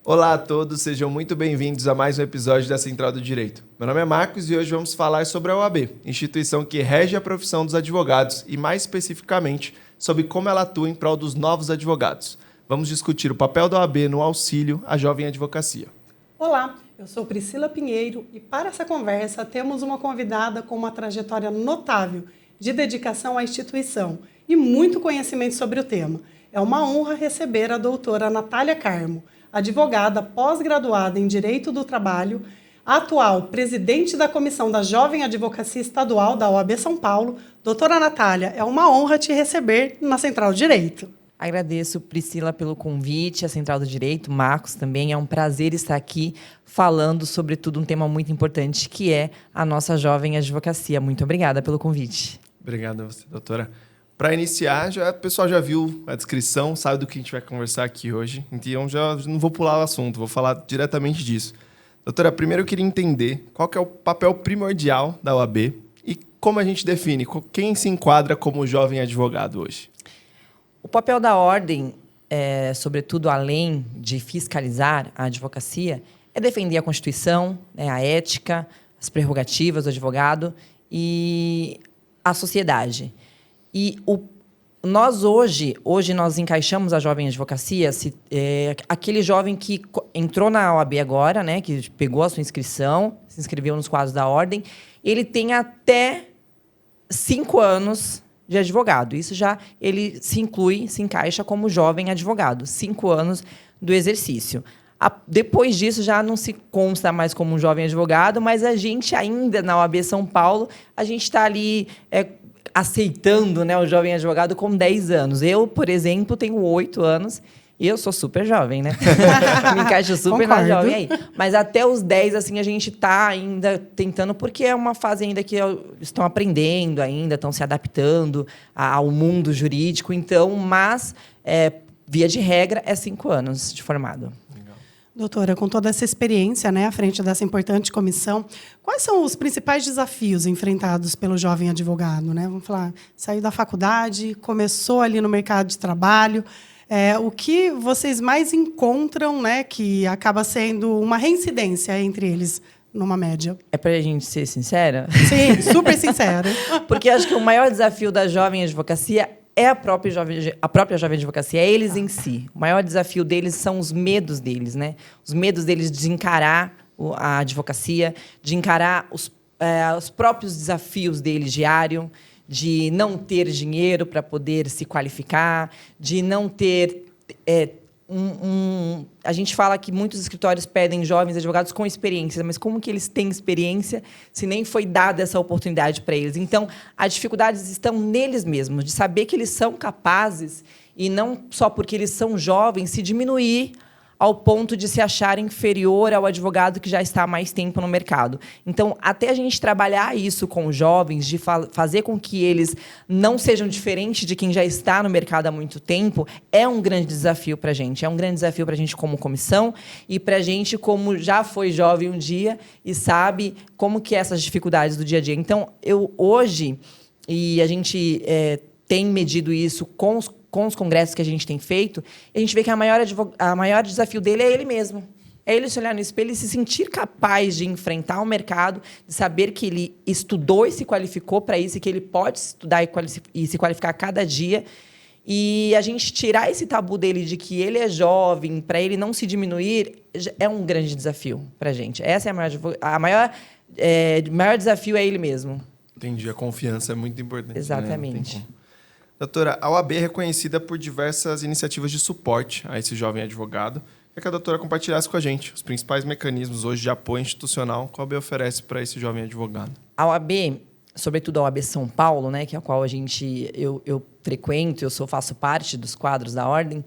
Olá a todos, sejam muito bem-vindos a mais um episódio da Central do Direito. Meu nome é Marcos e hoje vamos falar sobre a OAB, instituição que rege a profissão dos advogados e, mais especificamente, sobre como ela atua em prol dos novos advogados. Vamos discutir o papel da OAB no auxílio à jovem advocacia. Olá, eu sou Priscila Pinheiro e para essa conversa temos uma convidada com uma trajetória notável de dedicação à instituição e muito conhecimento sobre o tema. É uma honra receber a doutora Natália Carmo, advogada pós-graduada em Direito do Trabalho, atual presidente da Comissão da Jovem Advocacia Estadual da OAB São Paulo. Doutora Natália, é uma honra te receber na Central do Direito. Agradeço, Priscila, pelo convite, a Central do Direito, Marcos também. É um prazer estar aqui falando, sobretudo, um tema muito importante, que é a nossa jovem advocacia. Muito obrigada pelo convite. Obrigado a você, doutora. Para iniciar, o pessoal já viu a descrição, sabe do que a gente vai conversar aqui hoje. Então, já não vou pular o assunto, vou falar diretamente disso. Doutora, primeiro eu queria entender qual que é o papel primordial da OAB e como a gente define quem se enquadra como jovem advogado hoje. O papel da ordem, sobretudo além de fiscalizar a advocacia, é defender a Constituição, a ética, as prerrogativas do advogado e a sociedade. E nós hoje nós encaixamos a jovem advocacia, aquele jovem que entrou na OAB agora, né, que pegou a sua inscrição, se inscreveu nos quadros da ordem, ele tem até 5 anos de advogado. Isso já ele se encaixa como jovem advogado, 5 anos do exercício. Depois disso, já não se consta mais como um jovem advogado, mas a gente ainda, na OAB São Paulo, a gente está ali aceitando, né, o jovem advogado com 10 anos. Eu, por exemplo, tenho 8 anos e eu sou super jovem, né? Me encaixo super na jovem aí. Mas até os 10, assim, a gente está ainda tentando, porque é uma fase ainda que estão aprendendo ainda, estão se adaptando ao mundo jurídico. Então, mas, via de regra, é 5 anos de formado. Doutora, com toda essa experiência, né, à frente dessa importante comissão, quais são os principais desafios enfrentados pelo jovem advogado, né? Vamos falar, saiu da faculdade, começou ali no mercado de trabalho. O que vocês mais encontram, né, que acaba sendo uma reincidência entre eles, numa média? É para a gente ser sincera? Sim, super sincera. Porque acho que o maior desafio da jovem advocacia é a própria jovem advocacia, é eles em si. O maior desafio deles são os medos deles, né? Os medos deles de encarar a advocacia, de encarar os próprios desafios deles diário, de não ter dinheiro para poder se qualificar, de não ter... A gente fala que muitos escritórios pedem jovens advogados com experiência, mas como que eles têm experiência se nem foi dada essa oportunidade para eles? Então, as dificuldades estão neles mesmos, de saber que eles são capazes e não só porque eles são jovens, se diminuir ao ponto de se achar inferior ao advogado que já está há mais tempo no mercado. Então, até a gente trabalhar isso com os jovens, de fazer com que eles não sejam diferentes de quem já está no mercado há muito tempo, é um grande desafio para a gente. É um grande desafio para a gente como comissão e para a gente como já foi jovem um dia e sabe como que é essas dificuldades do dia a dia. Então, hoje, e a gente tem medido isso com os congressos que a gente tem feito, a gente vê que a maior desafio dele é ele mesmo. É ele se olhar no espelho e se sentir capaz de enfrentar o mercado, de saber que ele estudou e se qualificou para isso, e que ele pode estudar e se qualificar a cada dia. E a gente tirar esse tabu dele de que ele é jovem, para ele não se diminuir, é um grande desafio para a gente. Essa é o maior desafio é ele mesmo. Entendi, a confiança é muito importante. Exatamente. Né? Doutora, a OAB é reconhecida por diversas iniciativas de suporte a esse jovem advogado. Queria que a doutora compartilhasse com a gente os principais mecanismos hoje de apoio institucional que a OAB oferece para esse jovem advogado. A OAB, sobretudo a OAB São Paulo, né, que é a qual eu frequento, faço parte dos quadros da ordem.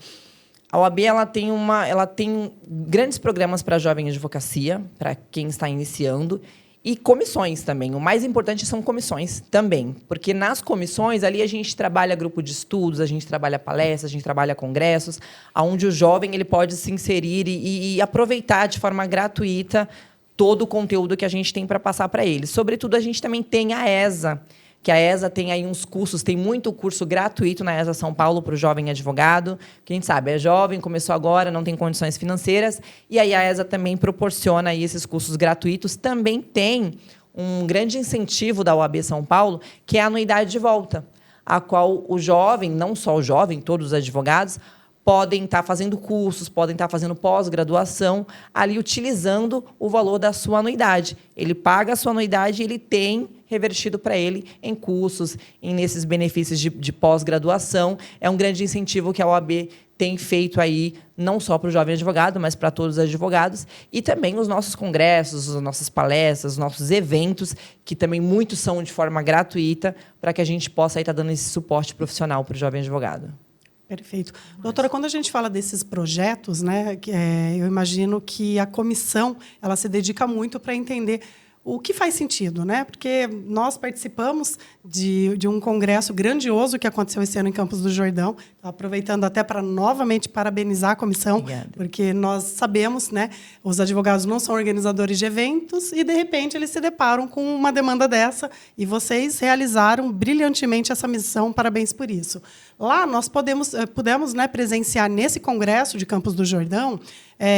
A OAB ela tem grandes programas para a jovem advocacia, para quem está iniciando, e comissões também. O mais importante são comissões também, porque nas comissões ali a gente trabalha grupo de estudos, a gente trabalha palestras, a gente trabalha congressos, onde o jovem ele pode se inserir e aproveitar de forma gratuita todo o conteúdo que a gente tem para passar para ele. Sobretudo, a gente também tem a ESA, que a ESA tem aí uns cursos, tem muito curso gratuito na ESA São Paulo para o jovem advogado, que a gente sabe, é jovem, começou agora, não tem condições financeiras, e aí a ESA também proporciona aí esses cursos gratuitos. Também tem um grande incentivo da OAB São Paulo, que é a anuidade de volta, a qual o jovem, não só o jovem, todos os advogados, podem estar fazendo cursos, podem estar fazendo pós-graduação, ali utilizando o valor da sua anuidade. Ele paga a sua anuidade e ele tem revertido para ele em cursos, nesses benefícios de pós-graduação. É um grande incentivo que a OAB tem feito aí, não só para o jovem advogado, mas para todos os advogados, e também os nossos congressos, as nossas palestras, os nossos eventos, que também muitos são de forma gratuita, para que a gente possa estar dando esse suporte profissional para o jovem advogado. Perfeito. Doutora, quando a gente fala desses projetos, né, eu imagino que a comissão ela se dedica muito para entender o que faz sentido, né? Porque nós participamos de um congresso grandioso que aconteceu esse ano em Campos do Jordão. Aproveitando até para novamente parabenizar a comissão, Obrigada. Porque nós sabemos, né, os advogados não são organizadores de eventos e, de repente, eles se deparam com uma demanda dessa e vocês realizaram brilhantemente essa missão. Parabéns por isso. Lá nós pudemos, né, presenciar nesse congresso de Campos do Jordão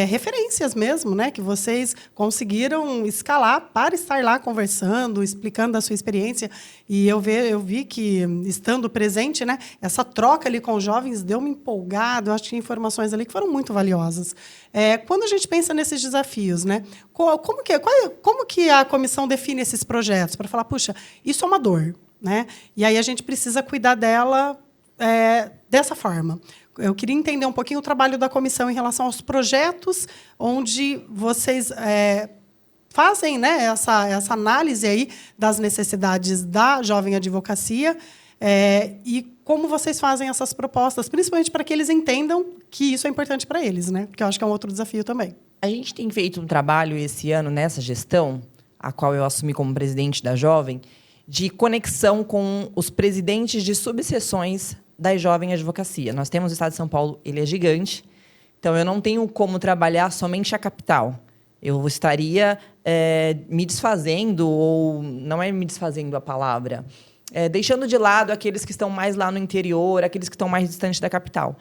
referências mesmo, né, que vocês conseguiram escalar para estar lá conversando, explicando a sua experiência. E eu vi que, estando presente, né, essa troca ali com os jovens deu-me empolgado. Eu acho que tinha informações ali que foram muito valiosas. Quando a gente pensa nesses desafios, né, como que a comissão define esses projetos? Para falar, puxa, isso é uma dor, né? E aí a gente precisa cuidar dela dessa forma. Eu queria entender um pouquinho o trabalho da comissão em relação aos projetos onde vocês fazem, né, essa análise aí das necessidades da jovem advocacia e como vocês fazem essas propostas, principalmente para que eles entendam que isso é importante para eles, né? Porque eu acho que é um outro desafio também. A gente tem feito um trabalho esse ano nessa gestão, a qual eu assumi como presidente da Jovem, de conexão com os presidentes de subseções da Jovem Advocacia. Nós temos o Estado de São Paulo, ele é gigante, então eu não tenho como trabalhar somente a capital. Eu estaria me desfazendo, ou não é me desfazendo a palavra, deixando de lado aqueles que estão mais lá no interior, aqueles que estão mais distantes da capital.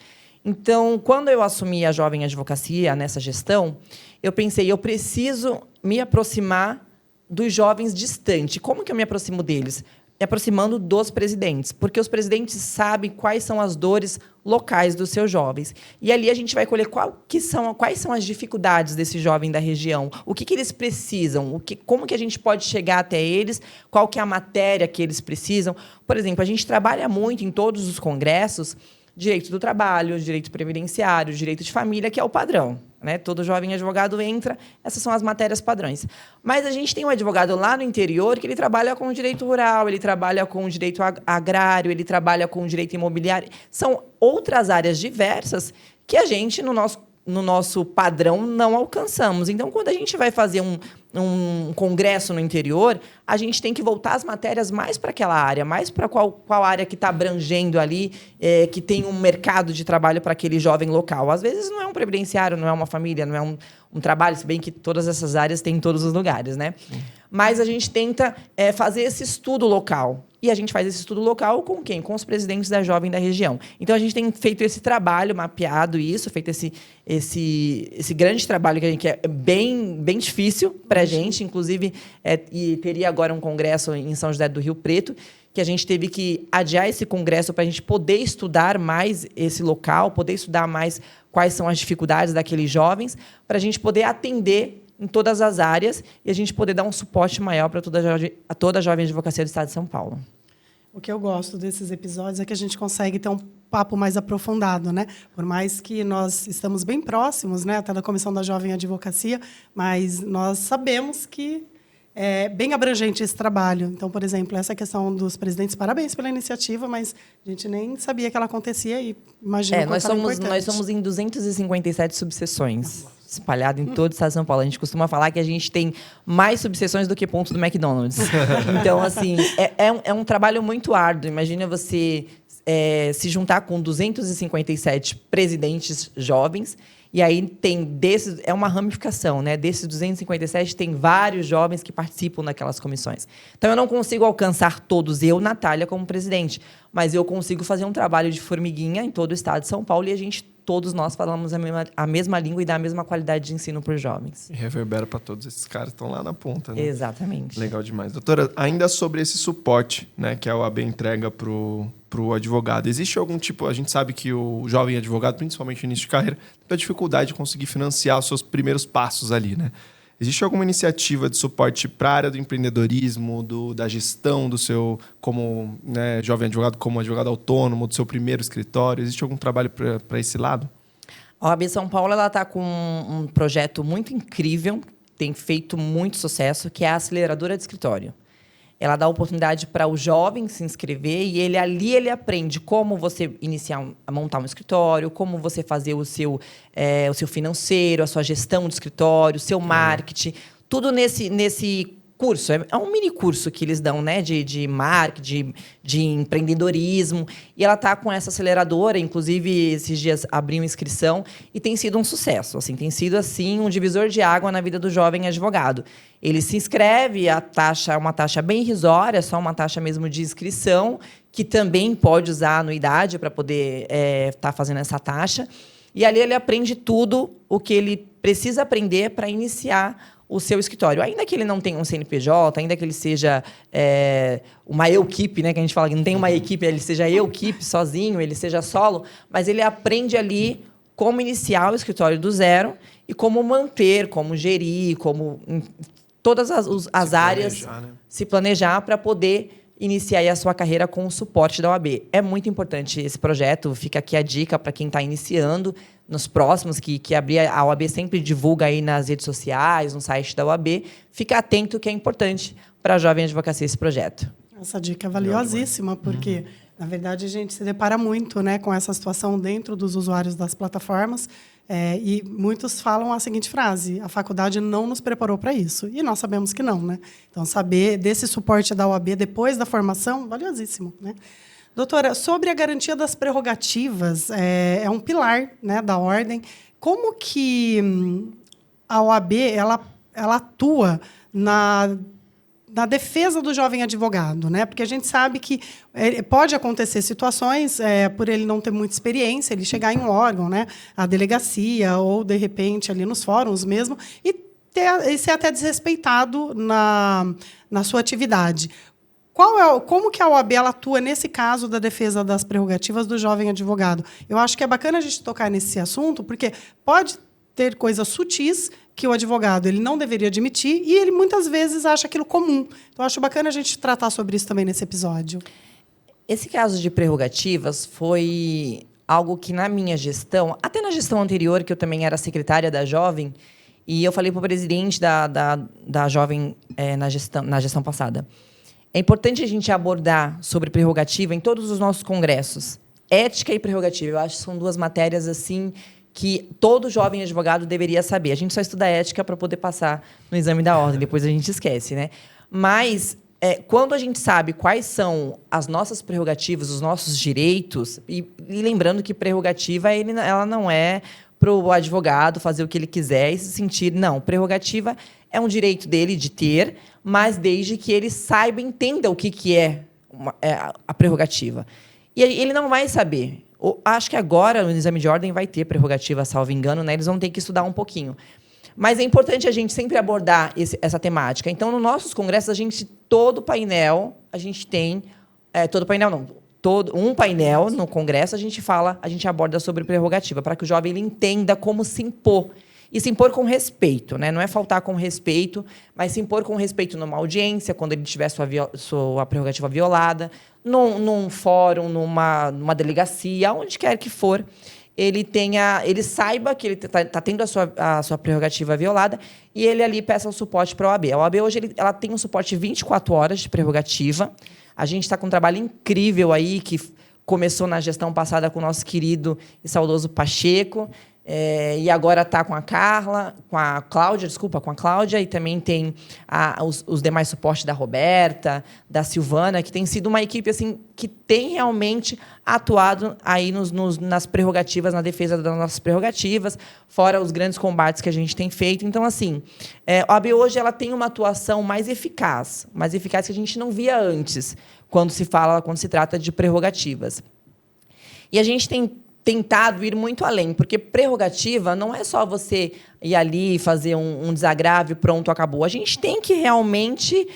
Então, quando eu assumi a Jovem Advocacia nessa gestão, eu pensei, eu preciso me aproximar dos jovens distantes. Como que eu me aproximo deles? Me aproximando dos presidentes, porque os presidentes sabem quais são as dores locais dos seus jovens. E ali a gente vai colher quais são as dificuldades desse jovem da região, o que eles precisam, como que a gente pode chegar até eles, qual que é a matéria que eles precisam. Por exemplo, a gente trabalha muito em todos os congressos direito do trabalho, direito previdenciário, direito de família, que é o padrão, né? Todo jovem advogado entra, essas são as matérias padrões. Mas a gente tem um advogado lá no interior que ele trabalha com o direito rural, ele trabalha com o direito agrário, ele trabalha com o direito imobiliário. São outras áreas diversas que a gente, no nosso padrão, não alcançamos. Então, quando a gente vai fazer um congresso no interior, a gente tem que voltar as matérias mais para aquela área, mais para qual área que está abrangendo ali, que tem um mercado de trabalho para aquele jovem local. Às vezes não é um previdenciário, não é uma família, não é um trabalho, se bem que todas essas áreas têm em todos os lugares, né? Mas a gente tenta fazer esse estudo local. E a gente faz esse estudo local com quem? Com os presidentes da Jovem da região. Então, a gente tem feito esse trabalho, mapeado isso, feito esse grande trabalho que é bem difícil para a gente. Inclusive, e teria agora um congresso em São José do Rio Preto, que a gente teve que adiar esse congresso para a gente poder estudar mais esse local, poder estudar mais quais são as dificuldades daqueles jovens, para a gente poder atender em todas as áreas e a gente poder dar um suporte maior para toda a jovem advocacia do Estado de São Paulo. O que eu gosto desses episódios é que a gente consegue ter um papo mais aprofundado, né? Por mais que nós estamos bem próximos, né, até da Comissão da Jovem Advocacia, mas nós sabemos que é bem abrangente esse trabalho. Então, por exemplo, essa questão dos presidentes, parabéns pela iniciativa, mas a gente nem sabia que ela acontecia e imagina nós somos em 257 subseções. Espalhado em todo o Estado de São Paulo. A gente costuma falar que a gente tem mais subseções do que pontos do McDonald's. Então, assim, é um trabalho muito árduo. Imagina você se juntar com 257 presidentes jovens E aí é uma ramificação, né? Desses 257, tem vários jovens que participam daquelas comissões. Então, eu não consigo alcançar todos, eu, Natália, como presidente, mas eu consigo fazer um trabalho de formiguinha em todo o estado de São Paulo e todos nós falamos a mesma língua e dá a mesma qualidade de ensino para os jovens. E reverbera para todos esses caras que estão lá na ponta, né? Exatamente. Legal demais. Doutora, ainda sobre esse suporte, né, que a OAB entrega para o advogado, existe algum tipo... A gente sabe que o jovem advogado, principalmente no início de carreira, tem a dificuldade de conseguir financiar os seus primeiros passos ali, né? Existe alguma iniciativa de suporte para a área do empreendedorismo, da gestão do seu, como, né, jovem advogado, como advogado autônomo, do seu primeiro escritório? Existe algum trabalho para esse lado? A OAB São Paulo está com um projeto muito incrível, tem feito muito sucesso, que é a aceleradora de escritório. Ela dá oportunidade para o jovem se inscrever e ele aprende como você a montar um escritório, como você fazer o seu financeiro, a sua gestão do escritório, o seu marketing, tudo nesse curso. É um mini curso que eles dão, né, de marketing, de empreendedorismo. E ela está com essa aceleradora, inclusive esses dias abriu inscrição e tem sido um sucesso. Assim, tem sido assim um divisor de água na vida do jovem advogado. Ele se inscreve, a taxa é uma taxa bem irrisória, só uma taxa mesmo de inscrição, que também pode usar a anuidade para poder estar fazendo essa taxa. E ali ele aprende tudo o que ele precisa aprender para iniciar o seu escritório. Ainda que ele não tenha um CNPJ, ainda que ele seja uma equipe, né, que a gente fala que não tem uma equipe, ele seja equipe sozinho, ele seja solo, mas ele aprende ali como iniciar o escritório do zero e como manter, como gerir, como todas as áreas, né? Se planejar para poder iniciar aí a sua carreira com o suporte da OAB. É muito importante esse projeto, fica aqui a dica para quem está iniciando, nos próximos, que abrir a OAB sempre divulga aí nas redes sociais, no site da OAB. Fica atento que é importante para a Jovem Advocacia esse projeto. Essa dica é valiosíssima, porque, na verdade, a gente se depara muito, né, com essa situação dentro dos usuários das plataformas. E muitos falam a seguinte frase: a faculdade não nos preparou para isso. E nós sabemos que não, né? Então, saber desse suporte da OAB depois da formação, valiosíssimo, né? Doutora, sobre a garantia das prerrogativas, é um pilar, né, da ordem. Como que a OAB ela atua na defesa do jovem advogado, né? Porque a gente sabe que pode acontecer situações, por ele não ter muita experiência, ele chegar em um órgão, né, a delegacia ou, de repente, ali nos fóruns mesmo, e ser até desrespeitado na sua atividade. Como que a OAB ela atua nesse caso da defesa das prerrogativas do jovem advogado? Eu acho que é bacana a gente tocar nesse assunto, porque pode ter coisas sutis que o advogado ele não deveria admitir e ele muitas vezes acha aquilo comum. Então, acho bacana a gente tratar sobre isso também nesse episódio. Esse caso de prerrogativas foi algo que, na minha gestão, até na gestão anterior, que eu também era secretária da Jovem, e eu falei para o presidente da Jovem na gestão passada. É importante a gente abordar sobre prerrogativa em todos os nossos congressos. Ética e prerrogativa, eu acho que são duas matérias assim que todo jovem advogado deveria saber. A gente só estuda ética para poder passar no exame da ordem, depois a gente esquece, né? Mas quando a gente sabe quais são as nossas prerrogativas, os nossos direitos, e lembrando que prerrogativa ela não é para o advogado fazer o que ele quiser e se sentir... Não, prerrogativa é um direito dele de ter, mas desde que ele saiba, entenda o que é a prerrogativa. E ele não vai saber. Acho que agora, no exame de ordem, vai ter prerrogativa, salvo engano, né? Eles vão ter que estudar um pouquinho. Mas é importante a gente sempre abordar essa temática. Então, nos nossos congressos, todo painel, a gente tem... todo painel, não. Um painel no congresso, a gente aborda sobre prerrogativa, para que o jovem ele entenda como se impor. E se impor com respeito, né? Não é faltar com respeito, mas se impor com respeito numa audiência, quando ele tiver sua prerrogativa violada, num fórum, numa delegacia, onde quer que for, ele saiba que ele está tendo a sua prerrogativa violada e ele ali peça o suporte para a OAB. A OAB hoje ela tem um suporte 24 horas de prerrogativa. A gente está com um trabalho incrível aí, que começou na gestão passada com o nosso querido e saudoso Pacheco. E agora está com a Cláudia, e também tem os demais suportes da Roberta, da Silvana, que tem sido uma equipe assim que tem realmente atuado aí nas prerrogativas, na defesa das nossas prerrogativas, fora os grandes combates que a gente tem feito. Então, assim, a OAB hoje ela tem uma atuação mais eficaz que a gente não via antes, quando se trata de prerrogativas. E a gente tem tentado ir muito além, porque prerrogativa não é só você ir ali fazer um desagravo, pronto, acabou. A gente tem que realmente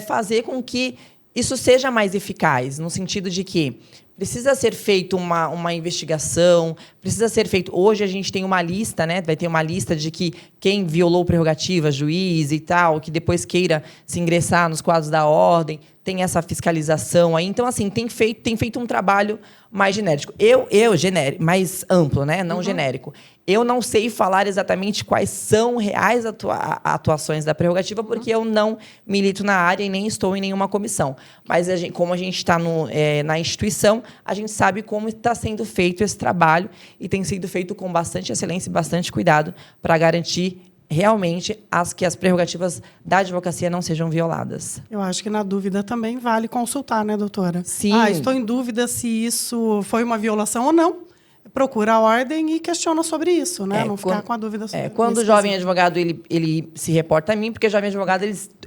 fazer com que isso seja mais eficaz, no sentido de que precisa ser feita uma investigação, precisa ser feito... Hoje a gente tem uma lista, né? Vai ter uma lista de que quem violou prerrogativa, juiz e tal, que depois queira se ingressar nos quadros da ordem, tem essa fiscalização aí. Então, assim, tem feito um trabalho mais genérico. Mais amplo, né? Não genérico. Eu não sei falar exatamente quais são reais atuações da prerrogativa, porque eu não milito na área e nem estou em nenhuma comissão. Mas, como a gente está na instituição, a gente sabe como está sendo feito esse trabalho e tem sido feito com bastante excelência e bastante cuidado para garantir realmente que as prerrogativas da advocacia não sejam violadas. Eu acho que, na dúvida, também vale consultar, né, doutora? Sim. Estou em dúvida se isso foi uma violação ou não. Procura a ordem e questiona sobre isso, né? Não ficar com a dúvida sobre isso. Quando o jovem advogado ele se reporta a mim, porque o jovem advogado,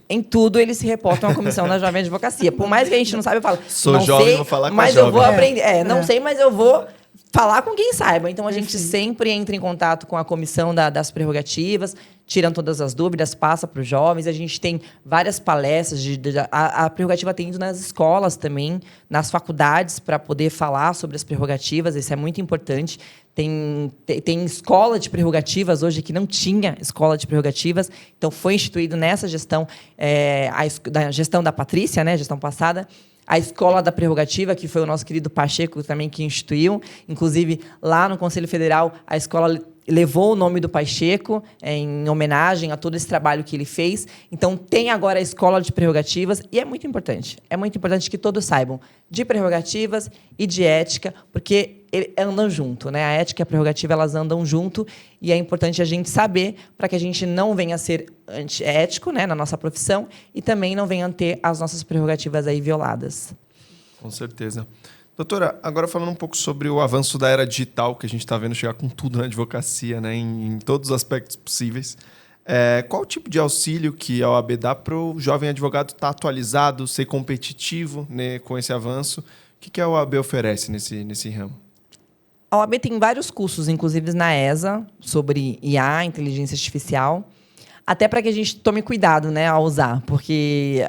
em tudo, eles se reportam à comissão da jovem advocacia. Por mais que a gente não saiba, eu falo... Sou jovem, vou falar com a jovem. Mas eu vou aprender. Não sei, mas eu vou falar com quem saiba. Então, a gente sempre entra em contato com a comissão das prerrogativas, tiram todas as dúvidas, passa para os jovens. A gente tem várias palestras. A prerrogativa tem ido nas escolas também, nas faculdades, para poder falar sobre as prerrogativas. Isso é muito importante. Tem escola de prerrogativas hoje que não tinha escola de prerrogativas. Então, foi instituído nessa gestão, da gestão da Patrícia, né, gestão passada, a Escola da Prerrogativa, que foi o nosso querido Pacheco também que instituiu. Inclusive, lá no Conselho Federal, a escola levou o nome do Pacheco em homenagem a todo esse trabalho que ele fez. Então, tem agora a Escola de Prerrogativas, e é muito importante. É muito importante que todos saibam de prerrogativas e de ética, porque andam junto, né? A ética e a prerrogativa, elas andam junto, e é importante a gente saber para que a gente não venha a ser antiético, né, na nossa profissão, e também não venha a ter as nossas prerrogativas aí violadas. Com certeza. Doutora, agora falando um pouco sobre o avanço da era digital, que a gente está vendo chegar com tudo na advocacia, né, em todos os aspectos possíveis. Qual o tipo de auxílio que a OAB dá para o jovem advogado estar atualizado, ser competitivo, né, com esse avanço? O que a OAB oferece nesse ramo? A OAB tem vários cursos, inclusive na ESA, sobre IA, inteligência artificial, até para que a gente tome cuidado, né, ao usar, porque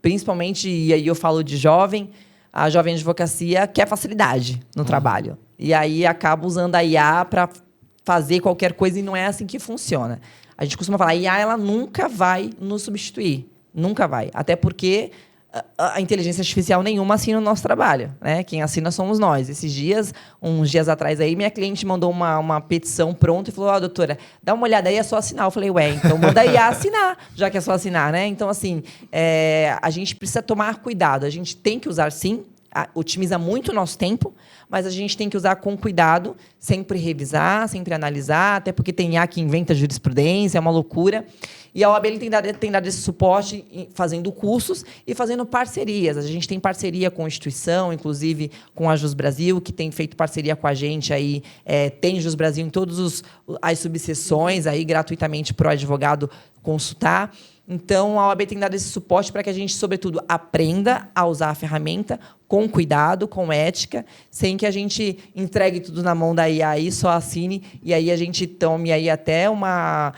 principalmente, e aí eu falo de jovem, a jovem advocacia quer facilidade no trabalho. E aí acaba usando a IA para fazer qualquer coisa, e não é assim que funciona. A gente costuma falar, a IA ela nunca vai nos substituir. Nunca vai. Até porque a inteligência artificial nenhuma assina o nosso trabalho, né? Quem assina somos nós. Uns dias atrás, aí, minha cliente mandou uma petição pronta e falou, doutora, dá uma olhada aí, é só assinar. Eu falei, então manda a IA assinar, já que é só assinar, né? Então, assim, a gente precisa tomar cuidado. A gente tem que usar, sim, otimiza muito o nosso tempo, mas a gente tem que usar com cuidado, sempre revisar, sempre analisar, até porque tem IA que inventa jurisprudência, é uma loucura. E a OAB tem dado esse suporte fazendo cursos e fazendo parcerias. A gente tem parceria com a instituição, inclusive com a Jus Brasil, que tem feito parceria com a gente. Aí, tem Jus Brasil em todas as subseções, aí, gratuitamente para o advogado consultar. Então, a OAB tem dado esse suporte para que a gente, sobretudo, aprenda a usar a ferramenta com cuidado, com ética, sem que a gente entregue tudo na mão da IA e só assine, e aí a gente tome aí até uma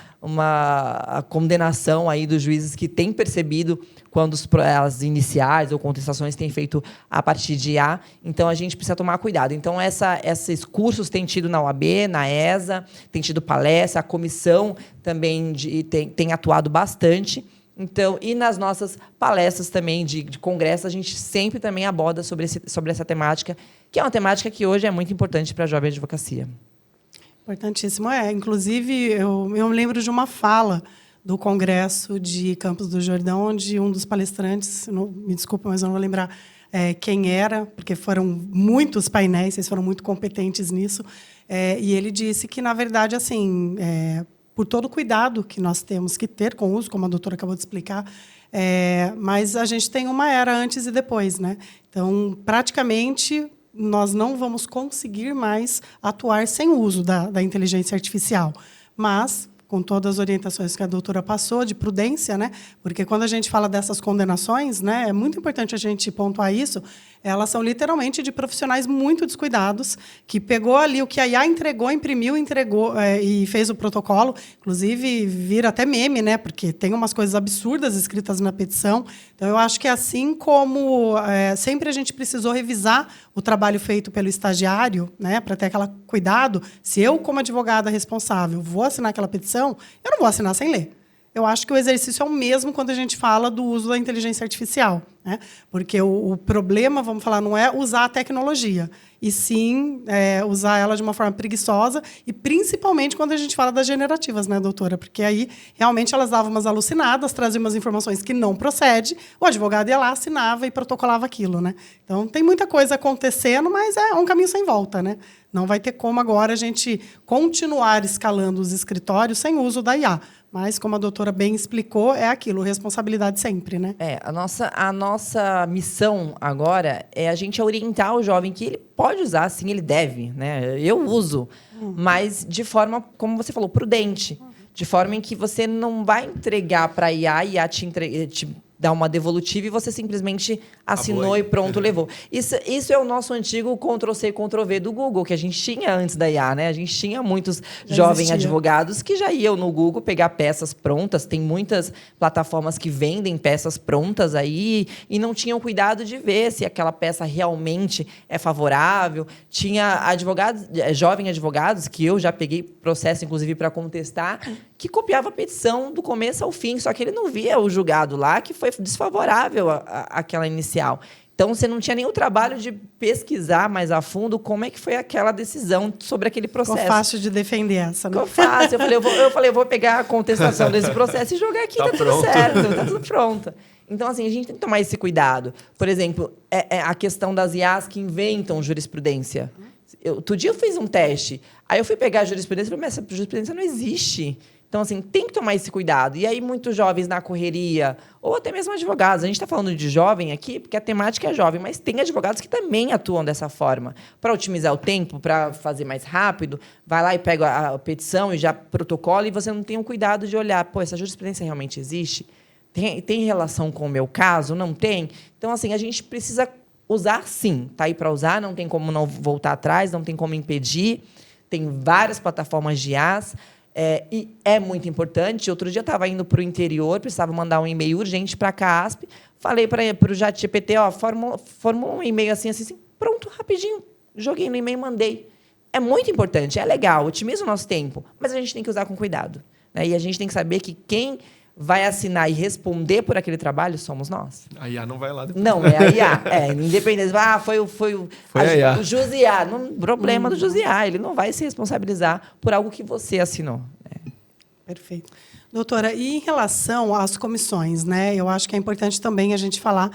condenação aí dos juízes que têm percebido quando as iniciais ou contestações têm feito a partir de IA. Então, a gente precisa tomar cuidado. Então, esses cursos têm tido na OAB, na ESA, tem tido palestra, a comissão também tem atuado bastante. Então, e nas nossas palestras também de congresso, a gente sempre também aborda sobre essa temática, que é uma temática que hoje é muito importante para a jovem advocacia. Importantíssimo. Inclusive, eu me lembro de uma fala do Congresso de Campos do Jordão, onde um dos palestrantes, me desculpa, mas eu não vou lembrar quem era, porque foram muitos painéis, vocês foram muito competentes nisso, E ele disse que, na verdade, assim, por todo o cuidado que nós temos que ter com o uso, como a doutora acabou de explicar, mas a gente tem uma era antes e depois, né? Então, praticamente, nós não vamos conseguir mais atuar sem o uso da inteligência artificial. Mas, com todas as orientações que a doutora passou, de prudência, né? Porque quando a gente fala dessas condenações, né, é muito importante a gente pontuar isso, elas são literalmente de profissionais muito descuidados, que pegou ali o que a IA entregou, imprimiu, entregou e fez o protocolo. Inclusive, vira até meme, né? Porque tem umas coisas absurdas escritas na petição. Então, eu acho que assim como sempre a gente precisou revisar o trabalho feito pelo estagiário, né, para ter aquele cuidado, se eu, como advogada responsável, vou assinar aquela petição, eu não vou assinar sem ler. Eu acho que o exercício é o mesmo quando a gente fala do uso da inteligência artificial, né? Porque o problema, vamos falar, não é usar a tecnologia, e sim usar ela de uma forma preguiçosa, e principalmente quando a gente fala das generativas, né, doutora? Porque aí, realmente, elas davam umas alucinadas, traziam umas informações que não procedem, o advogado ia lá, assinava e protocolava aquilo, né? Então, tem muita coisa acontecendo, mas é um caminho sem volta, né? Não vai ter como agora a gente continuar escalando os escritórios sem uso da IA. Mas, como a doutora bem explicou, é aquilo, responsabilidade sempre, né? A nossa missão agora é a gente orientar o jovem que ele pode usar, sim, ele deve, né? Eu uso, mas de forma, como você falou, prudente. De forma em que você não vai entregar para a IA te dar uma devolutiva e você simplesmente assinou e pronto, levou. Isso é o nosso antigo Ctrl+C, Ctrl+V do Google, que a gente tinha antes da IA, né? A gente tinha muitos jovens advogados que já iam no Google pegar peças prontas. Tem muitas plataformas que vendem peças prontas aí e não tinham cuidado de ver se aquela peça realmente é favorável. Tinha jovens advogados, que eu já peguei processo, inclusive, para contestar, que copiava a petição do começo ao fim, só que ele não via o julgado lá, que foi desfavorável àquela inicial. Então, você não tinha nem o trabalho de pesquisar mais a fundo como é que foi aquela decisão sobre aquele processo. Ficou fácil de defender essa, né? Ficou fácil. Eu vou pegar a contestação desse processo e jogar aqui, tá tudo certo, tá tudo pronto. Então, assim, a gente tem que tomar esse cuidado. Por exemplo, a questão das IAs que inventam jurisprudência. Outro dia eu fiz um teste, aí eu fui pegar a jurisprudência e falei, mas essa jurisprudência não existe. Então, assim, tem que tomar esse cuidado. E aí, muitos jovens na correria, ou até mesmo advogados. A gente está falando de jovem aqui, porque a temática é jovem, mas tem advogados que também atuam dessa forma. Para otimizar o tempo, para fazer mais rápido, vai lá e pega a petição e já protocola, e você não tem o cuidado de olhar, pô, essa jurisprudência realmente existe? Tem relação com o meu caso? Não tem? Então, assim, a gente precisa usar, sim. Está aí para usar, não tem como não voltar atrás, não tem como impedir. Tem várias plataformas de IAs. E é muito importante. Outro dia eu estava indo para o interior, precisava mandar um e-mail urgente para a CASP. Falei para o ChatGPT, formula um e-mail assim, pronto, rapidinho. Joguei no e-mail e mandei. É muito importante, é legal, otimiza o nosso tempo, mas a gente tem que usar com cuidado, né? E a gente tem que saber que quem vai assinar e responder por aquele trabalho somos nós. A IA não vai lá depois. Não, é a IA. Independente. Foi a IA. O Jusiá. Problema do Jusiá. Ele não vai se responsabilizar por algo que você assinou. Perfeito. Doutora, e em relação às comissões, né? Eu acho que é importante também a gente falar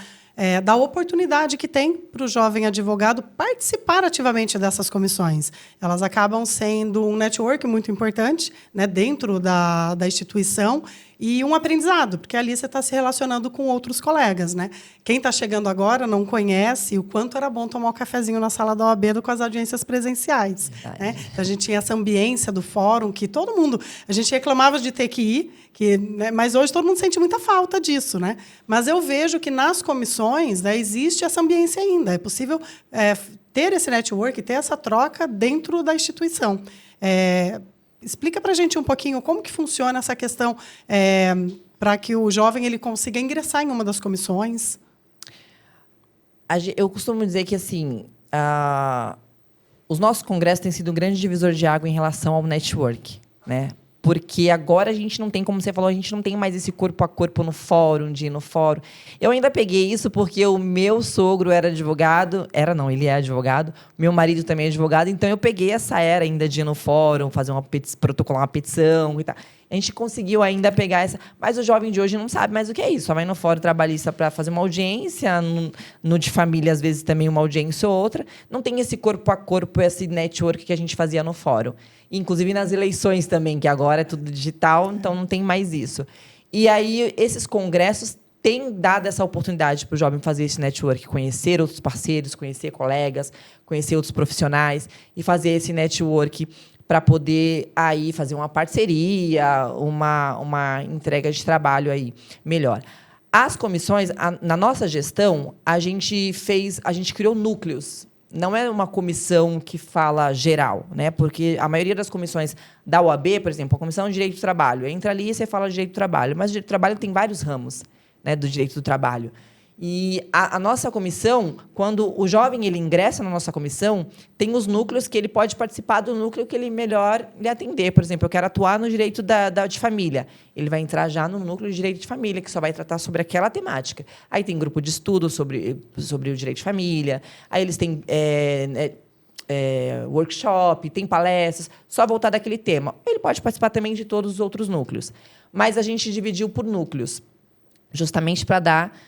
da oportunidade que tem para o jovem advogado participar ativamente dessas comissões. Elas acabam sendo um network muito importante, né, dentro da instituição, e um aprendizado, porque ali você está se relacionando com outros colegas, né? Quem está chegando agora não conhece o quanto era bom tomar um cafezinho na sala da OAB com as audiências presenciais, né? Então, a gente tinha essa ambiência do fórum, que todo mundo... A gente reclamava de ter que ir, né, mas hoje todo mundo sente muita falta disso, né? Mas eu vejo que nas comissões, né, existe essa ambiência ainda. É possível ter esse network, ter essa troca dentro da instituição. Explica para a gente um pouquinho como que funciona essa questão para que o jovem ele consiga ingressar em uma das comissões. Eu costumo dizer que assim, os nossos congressos têm sido um grande divisor de água em relação ao network, né? Porque agora a gente não tem, como você falou, a gente não tem mais esse corpo a corpo no fórum, de ir no fórum. Eu ainda peguei isso porque o meu sogro era advogado. Ele é advogado. Meu marido também é advogado. Então, eu peguei essa era ainda de ir no fórum, fazer protocolar uma petição e tal. A gente conseguiu ainda pegar essa... Mas o jovem de hoje não sabe mais o que é isso. Só vai no fórum trabalhista para fazer uma audiência, no de família, às vezes, também uma audiência ou outra. Não tem esse corpo a corpo, esse network que a gente fazia no fórum. Inclusive nas eleições também, que agora é tudo digital, então não tem mais isso. E aí, esses congressos têm dado essa oportunidade para o jovem fazer esse network, conhecer outros parceiros, conhecer colegas, conhecer outros profissionais e fazer esse network para poder aí fazer uma parceria, uma entrega de trabalho aí melhor. As comissões, na nossa gestão, a gente criou núcleos. Não é uma comissão que fala geral, né? Porque a maioria das comissões da OAB, por exemplo, a Comissão de Direito do Trabalho, entra ali e você fala de direito do trabalho, mas o direito do trabalho tem vários ramos, né, do direito do trabalho. E a nossa comissão, quando o jovem ele ingressa na nossa comissão, tem os núcleos que ele pode participar do núcleo que ele melhor lhe atender. Por exemplo, eu quero atuar no direito de família. Ele vai entrar já no núcleo de direito de família, que só vai tratar sobre aquela temática. Aí tem grupo de estudo sobre o direito de família. Aí eles têm workshop, tem palestras, só voltar daquele tema. Ele pode participar também de todos os outros núcleos. Mas a gente dividiu por núcleos, justamente para dar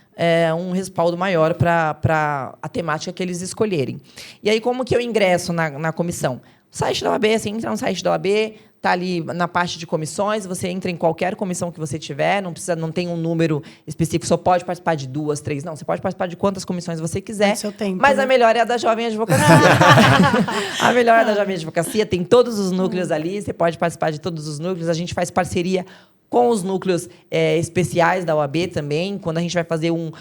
um respaldo maior para a temática que eles escolherem. E aí, como que eu ingresso na comissão? O site da OAB, você entra no site da OAB, está ali na parte de comissões, você entra em qualquer comissão que você tiver, não tem um número específico, só pode participar de 2, 3, não. Você pode participar de quantas comissões você quiser, seu tempo, mas né? A melhor é a da Jovem Advocacia. A melhor é a da Jovem Advocacia, tem todos os núcleos ali, você pode participar de todos os núcleos, a gente faz parceria com os núcleos especiais da OAB também, quando a gente vai fazer um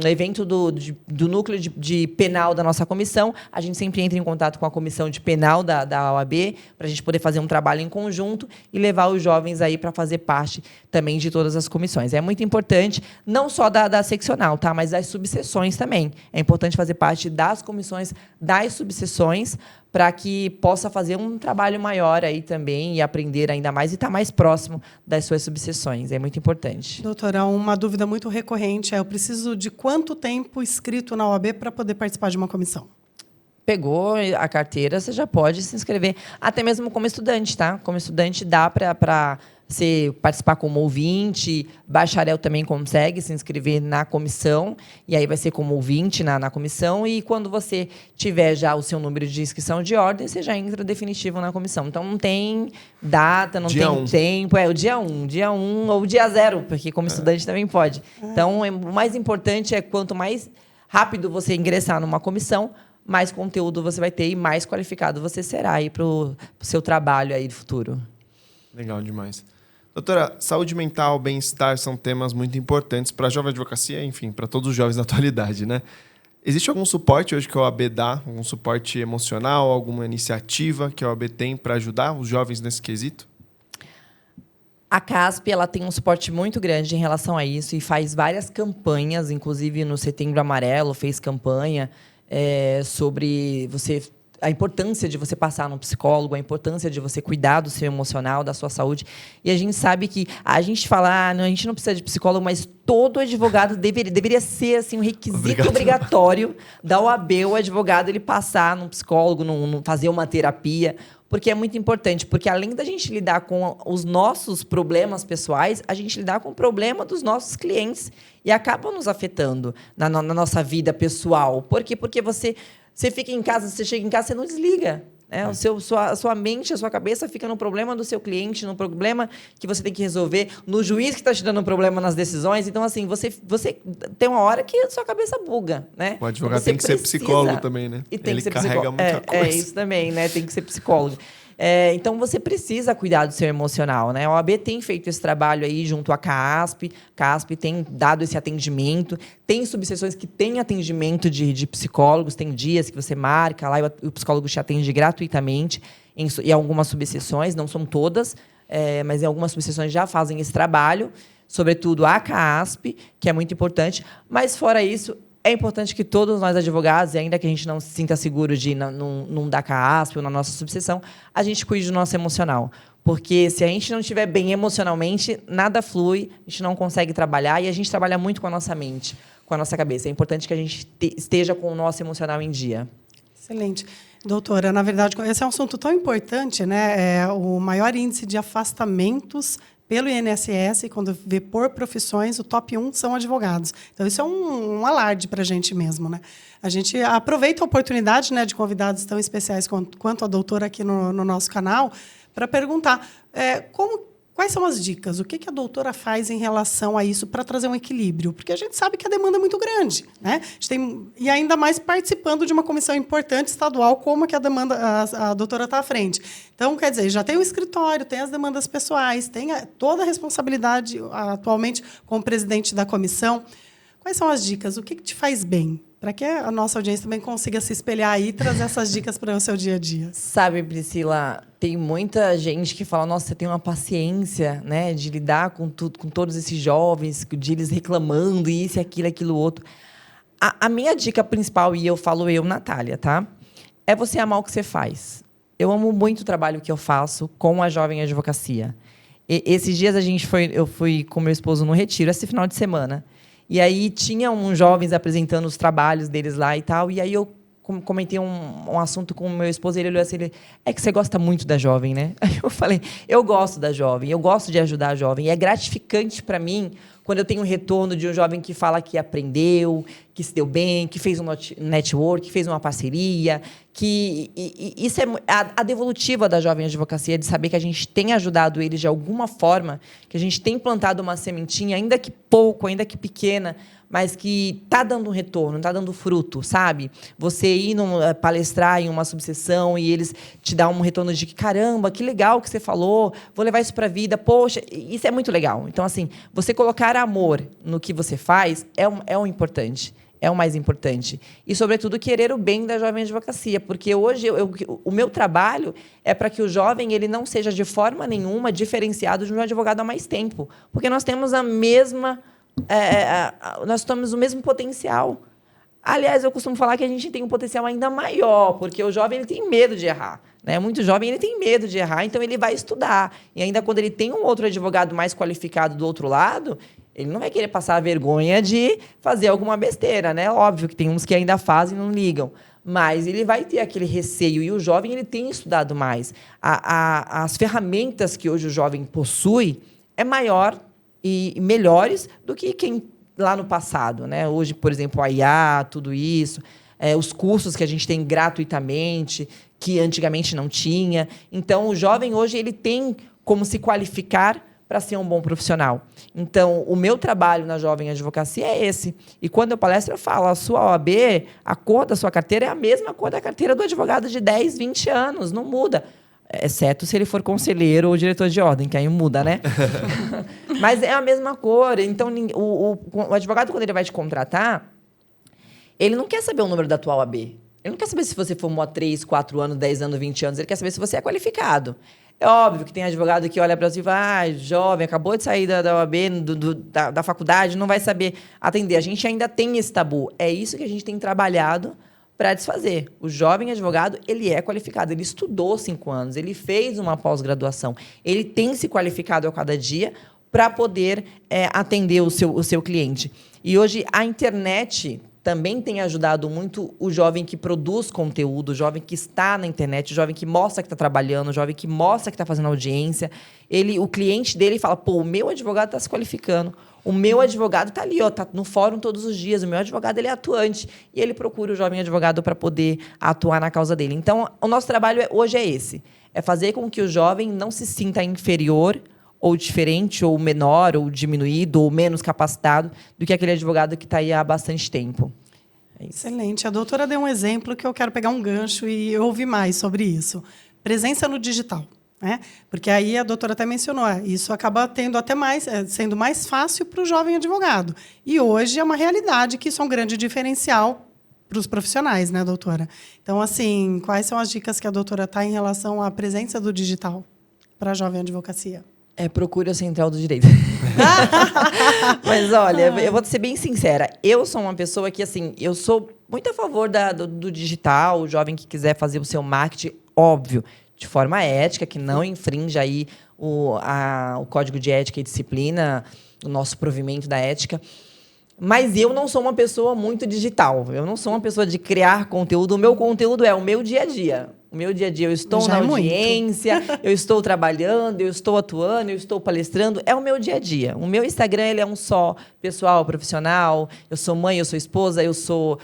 evento do núcleo de penal da nossa comissão, a gente sempre entra em contato com a comissão de penal da OAB, para a gente poder fazer um trabalho em conjunto e levar os jovens aí para fazer parte também de todas as comissões. É muito importante, não só da seccional, tá? Mas das subseções também. É importante fazer parte das comissões das subseções, para que possa fazer um trabalho maior aí também e aprender ainda mais e estar mais próximo das suas subseções. É muito importante. Doutora, uma dúvida muito recorrente é: eu preciso de quanto tempo inscrito na OAB para poder participar de uma comissão? Pegou a carteira, você já pode se inscrever, até mesmo como estudante, tá? Como estudante dá para você participar como ouvinte, bacharel também consegue se inscrever na comissão, e aí vai ser como ouvinte na comissão, e quando você tiver já o seu número de inscrição de ordem, você já entra definitivo na comissão. Então, não tem data, não Dia tem 1. tempo, o dia 1 ou dia 0, porque como estudante também pode. Então, o mais importante é quanto mais rápido você ingressar numa comissão, mais conteúdo você vai ter e mais qualificado você será aí para o seu trabalho aí do futuro. Legal demais. Doutora, saúde mental, bem-estar são temas muito importantes para a jovem advocacia, enfim, para todos os jovens da atualidade, né? Existe algum suporte hoje que a OAB dá? Algum suporte emocional, alguma iniciativa que a OAB tem para ajudar os jovens nesse quesito? A CASP ela tem um suporte muito grande em relação a isso e faz várias campanhas, inclusive no Setembro Amarelo fez campanha sobre a importância de você passar num psicólogo, a importância de você cuidar do seu emocional, da sua saúde. E a gente sabe que a gente fala, a gente não precisa de psicólogo, mas todo advogado deveria ser assim, um requisito obrigatório da OAB, o advogado ele passar num psicólogo, fazer uma terapia, porque é muito importante, porque além da gente lidar com os nossos problemas pessoais, a gente lidar com o problema dos nossos clientes e acaba nos afetando na nossa vida pessoal. Por quê? Porque você fica em casa, você chega em casa, você não desliga. Né? A sua mente, a sua cabeça fica no problema do seu cliente, no problema que você tem que resolver, no juiz que está te dando um problema nas decisões. Então, assim, você tem uma hora que a sua cabeça buga. Né? O advogado tem que ser psicólogo também, né? E tem Ele que ser carrega muita coisa. É isso também, né? Tem que ser psicólogo. Então, você precisa cuidar do seu emocional. Né? A OAB tem feito esse trabalho aí junto à CASP. A CASP tem dado esse atendimento. Tem subseções que têm atendimento de psicólogos. Tem dias que você marca lá e o psicólogo te atende gratuitamente em algumas subseções. Não são todas, mas em algumas subseções já fazem esse trabalho. Sobretudo a CASP, que é muito importante. Mas, fora isso, é importante que todos nós advogados, ainda que a gente não se sinta seguro de ir num da CASP ou na nossa subseção, a gente cuide do nosso emocional. Porque se a gente não estiver bem emocionalmente, nada flui, a gente não consegue trabalhar e a gente trabalha muito com a nossa mente, com a nossa cabeça. É importante que a gente esteja com o nosso emocional em dia. Excelente. Doutora, na verdade, esse é um assunto tão importante, né? É o maior índice de afastamentos pelo INSS, quando vê por profissões, o top 1 são advogados. Então, isso é um alarde para a gente mesmo, né? A gente aproveita a oportunidade, né, de convidados tão especiais quanto a doutora aqui no nosso canal para perguntar quais são as dicas, o que a doutora faz em relação a isso para trazer um equilíbrio? Porque a gente sabe que a demanda é muito grande, né? E ainda mais participando de uma comissão importante estadual, como que a doutora está à frente. Então, quer dizer, já tem o escritório, tem as demandas pessoais, tem toda a responsabilidade atualmente como presidente da comissão. Quais são as dicas? O que te faz bem? Para que a nossa audiência também consiga se espelhar aí e trazer essas dicas para o seu dia a dia. Sabe, Priscila, tem muita gente que fala, nossa, você tem uma paciência, né, de lidar com todos esses jovens, de eles reclamando, isso, aquilo, outro. A minha dica principal, e eu falo Natália, tá? É você amar o que você faz. Eu amo muito o trabalho que eu faço com a Jovem Advocacia. Esses dias eu fui com meu esposo no retiro, esse final de semana. E aí tinha uns jovens apresentando os trabalhos deles lá e tal. E aí eu comentei um assunto com o meu esposo, ele olhou assim, é que você gosta muito da Jovem, né? Aí eu falei, eu gosto da Jovem, eu gosto de ajudar a Jovem. E é gratificante para mim quando eu tenho um retorno de um jovem que fala que aprendeu, que se deu bem, que fez um network, que fez uma parceria, isso é a devolutiva da Jovem Advocacia, de saber que a gente tem ajudado eles de alguma forma, que a gente tem plantado uma sementinha, ainda que pouco, ainda que pequena, mas que está dando um retorno, está dando fruto, sabe? Você ir palestrar em uma subseção e eles te dão um retorno de que, caramba, que legal que você falou, vou levar isso para a vida, poxa, isso é muito legal. Então, assim, você colocar amor no que você faz é o importante. É o mais importante. E, sobretudo, querer o bem da Jovem Advocacia, porque hoje o meu trabalho é para que o jovem ele não seja, de forma nenhuma, diferenciado de um advogado há mais tempo. Porque nós temos nós temos o mesmo potencial. Aliás, eu costumo falar que a gente tem um potencial ainda maior, porque o jovem ele tem medo de errar. Né? Muito jovem ele tem medo de errar, então ele vai estudar. E ainda quando ele tem um outro advogado mais qualificado do outro lado, ele não vai querer passar a vergonha de fazer alguma besteira, né? Óbvio que tem uns que ainda fazem e não ligam. Mas ele vai ter aquele receio. E o jovem ele tem estudado mais. As ferramentas que hoje o jovem possui é maior e melhores do que quem lá no passado. Né? Hoje, por exemplo, a IA, tudo isso, os cursos que a gente tem gratuitamente, que antigamente não tinha. Então, o jovem hoje ele tem como se qualificar para ser um bom profissional. Então, o meu trabalho na Jovem Advocacia é esse. E quando eu palestro, eu falo, a sua OAB, a cor da sua carteira é a mesma cor da carteira do advogado de 10, 20 anos, não muda. Exceto se ele for conselheiro ou diretor de ordem, que aí muda, né? Mas é a mesma cor. Então, o advogado, quando ele vai te contratar, ele não quer saber o número da tua OAB. Ele não quer saber se você formou há 3, 4 anos, 10 anos, 20 anos. Ele quer saber se você é qualificado. É óbvio que tem advogado que olha para você e fala, jovem, acabou de sair da OAB, da faculdade, não vai saber atender. A gente ainda tem esse tabu. É isso que a gente tem trabalhado para desfazer. O jovem advogado, ele é qualificado, ele estudou 5 anos, ele fez uma pós-graduação, ele tem se qualificado a cada dia para poder atender o seu cliente. E hoje a internet também tem ajudado muito o jovem que produz conteúdo, o jovem que está na internet, o jovem que mostra que está trabalhando, o jovem que mostra que está fazendo audiência. O cliente dele fala, pô, o meu advogado está se qualificando, o meu advogado está ali, está no fórum todos os dias, o meu advogado ele é atuante, e ele procura o jovem advogado para poder atuar na causa dele. Então, o nosso trabalho hoje é esse, é fazer com que o jovem não se sinta inferior, ou diferente, ou menor, ou diminuído, ou menos capacitado do que aquele advogado que está aí há bastante tempo. Excelente. A doutora deu um exemplo que eu quero pegar um gancho e ouvir mais sobre isso. Presença no digital. Né? Porque aí a doutora até mencionou, isso acaba tendo até sendo mais fácil para o jovem advogado. E hoje é uma realidade que isso é um grande diferencial para os profissionais, né, doutora? Então, assim, quais são as dicas que a doutora está em relação à presença do digital para a jovem advocacia? Procure a Central do Direito. Mas, olha, eu vou ser bem sincera. Eu sou uma pessoa que, assim, eu sou muito a favor do digital, o jovem que quiser fazer o seu marketing, óbvio, de forma ética, que não infrinja aí o Código de Ética e Disciplina, o nosso provimento da ética. Mas eu não sou uma pessoa muito digital. Eu não sou uma pessoa de criar conteúdo. O meu conteúdo é o meu dia a dia. O meu dia a dia, eu estou na audiência, eu estou trabalhando, eu estou atuando, eu estou palestrando. É o meu dia a dia. O meu Instagram ele é um só, pessoal, profissional. Eu sou mãe, eu sou esposa, eu sou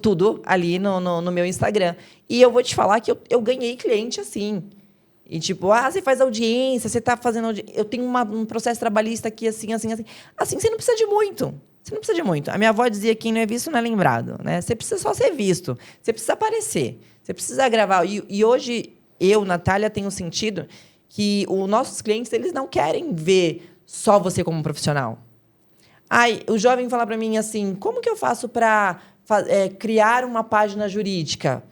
tudo ali no meu Instagram. E eu vou te falar que eu ganhei cliente assim. E tipo, você faz audiência, você está fazendo audiência. Eu tenho um processo trabalhista aqui, assim, assim, assim. Assim, você não precisa de muito. Você não precisa de muito. A minha avó dizia que quem não é visto não é lembrado, né? Você precisa só ser visto. Você precisa aparecer. Você precisa gravar. E hoje, eu, Natália, tenho sentido que os nossos clientes eles não querem ver só você como profissional. O jovem fala para mim assim, como que eu faço para criar uma página jurídica?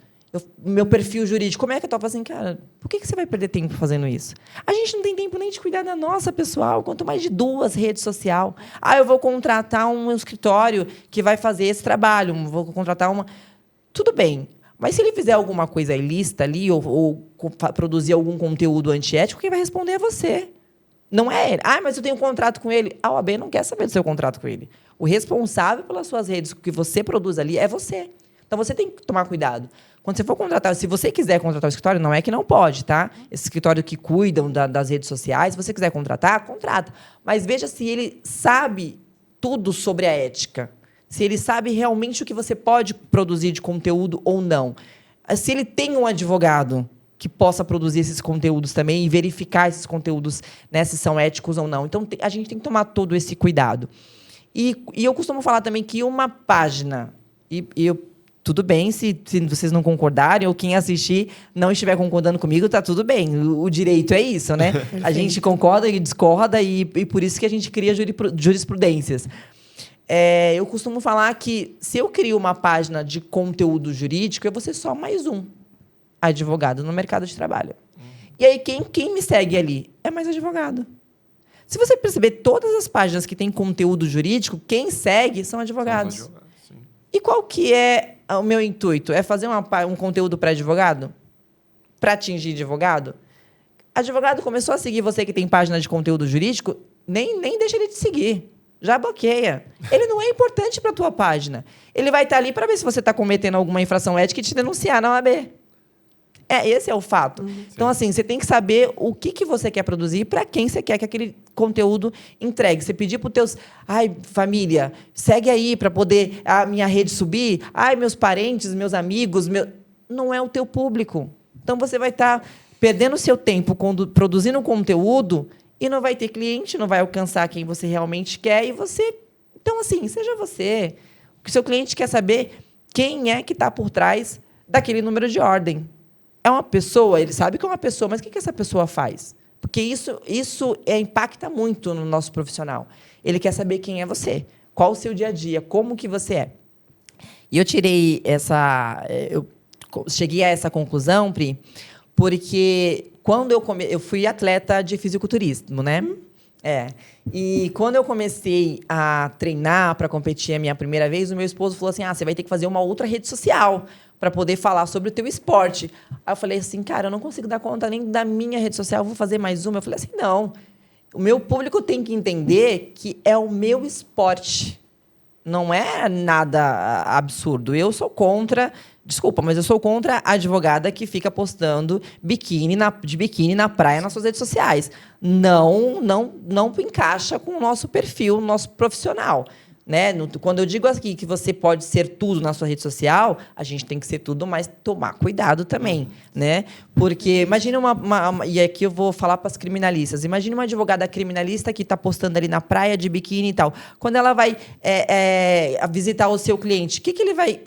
Meu perfil jurídico, como é que eu estou fazendo? Cara, por que você vai perder tempo fazendo isso? A gente não tem tempo nem de cuidar da nossa pessoal, quanto mais de 2 redes sociais. Eu vou contratar um escritório que vai fazer esse trabalho, vou contratar uma... Tudo bem, mas se ele fizer alguma coisa ilícita ali ou produzir algum conteúdo antiético, quem vai responder é você. Não é ele. Mas eu tenho um contrato com ele. A OAB não quer saber do seu contrato com ele. O responsável pelas suas redes, que você produz ali, é você. Então, você tem que tomar cuidado. Quando você for contratar, se você quiser contratar o escritório, não é que não pode, tá? Esse escritório que cuidam das redes sociais, se você quiser contratar, contrata. Mas veja se ele sabe tudo sobre a ética. Se ele sabe realmente o que você pode produzir de conteúdo ou não. Se ele tem um advogado que possa produzir esses conteúdos também e verificar esses conteúdos, né, se são éticos ou não. Então, a gente tem que tomar todo esse cuidado. E eu costumo falar também que uma página... Tudo bem se vocês não concordarem ou quem assistir não estiver concordando comigo, está tudo bem. O direito é isso, né? A gente concorda e discorda e por isso que a gente cria jurisprudências. Eu costumo falar que se eu crio uma página de conteúdo jurídico, eu vou ser só mais um advogado no mercado de trabalho. E aí quem me segue ali é mais advogado. Se você perceber, todas as páginas que têm conteúdo jurídico, quem segue são advogados. E qual que é o meu intuito? É fazer um conteúdo para advogado? Para atingir advogado? Advogado começou a seguir você que tem página de conteúdo jurídico, nem deixa ele te seguir. Já bloqueia. Ele não é importante para a tua página. Ele vai estar ali para ver se você está cometendo alguma infração ética e te denunciar na OAB. Esse é o fato. Então, assim, você tem que saber o que você quer produzir e para quem você quer que aquele conteúdo entregue. Você pedir para os teus... família, segue aí para poder a minha rede subir. Meus parentes, meus amigos... Não é o teu público. Então, você vai estar perdendo o seu tempo produzindo conteúdo e não vai ter cliente, não vai alcançar quem você realmente quer. E você... Então, assim, seja você. O seu cliente quer saber quem é que está por trás daquele número de ordem. É uma pessoa, ele sabe que é uma pessoa, mas o que essa pessoa faz? Porque isso impacta muito no nosso profissional. Ele quer saber quem é você, qual o seu dia a dia, como que você é. E eu cheguei a essa conclusão, Pri, porque quando eu fui atleta de fisiculturismo, né? E quando eu comecei a treinar para competir a minha primeira vez, o meu esposo falou assim, você vai ter que fazer uma outra rede social para poder falar sobre o teu esporte. Aí eu falei assim, cara, eu não consigo dar conta nem da minha rede social, eu vou fazer mais uma. Eu falei assim, não, o meu público tem que entender que é o meu esporte. Não é nada absurdo. Eu sou contra, desculpa, mas eu sou contra a advogada que fica postando de biquíni na praia nas suas redes sociais. Não encaixa com o nosso perfil, nosso profissional. Né? Quando eu digo aqui que você pode ser tudo na sua rede social, a gente tem que ser tudo, mas tomar cuidado também. Né? Porque imagina e aqui eu vou falar para as criminalistas, imagina uma advogada criminalista que está postando ali na praia de biquíni e tal. Quando ela vai visitar o seu cliente, o que ele vai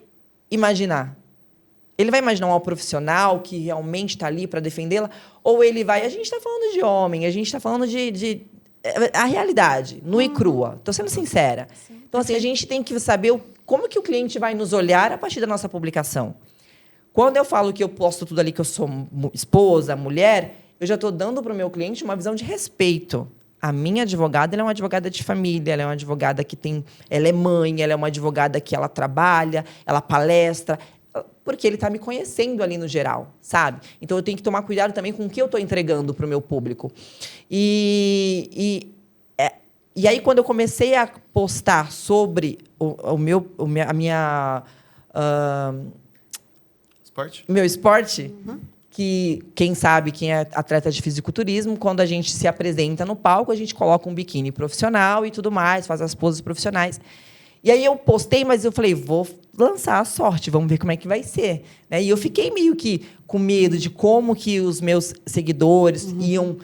imaginar? Ele vai imaginar um profissional que realmente está ali para defendê-la? Ou ele vai... A gente está falando de homem, a gente está falando de a realidade, nua e crua. Estou sendo sincera. Sim. Então, assim, a gente tem que saber como que o cliente vai nos olhar a partir da nossa publicação. Quando eu falo que eu posto tudo ali, que eu sou esposa, mulher, eu já estou dando para o meu cliente uma visão de respeito. A minha advogada, ela é uma advogada de família, ela é uma advogada que ela é mãe, ela é uma advogada que ela trabalha, ela palestra, porque ele está me conhecendo ali no geral, sabe? Então, eu tenho que tomar cuidado também com o que eu estou entregando para o meu público. E aí, quando eu comecei a postar sobre a minha... Esporte? meu esporte, que quem sabe, quem é atleta de fisiculturismo, quando a gente se apresenta no palco, a gente coloca um biquíni profissional e tudo mais, faz as poses profissionais. E aí eu postei, mas eu falei, vou lançar a sorte, vamos ver como é que vai ser. Né? E eu fiquei meio que com medo de como que os meus seguidores iam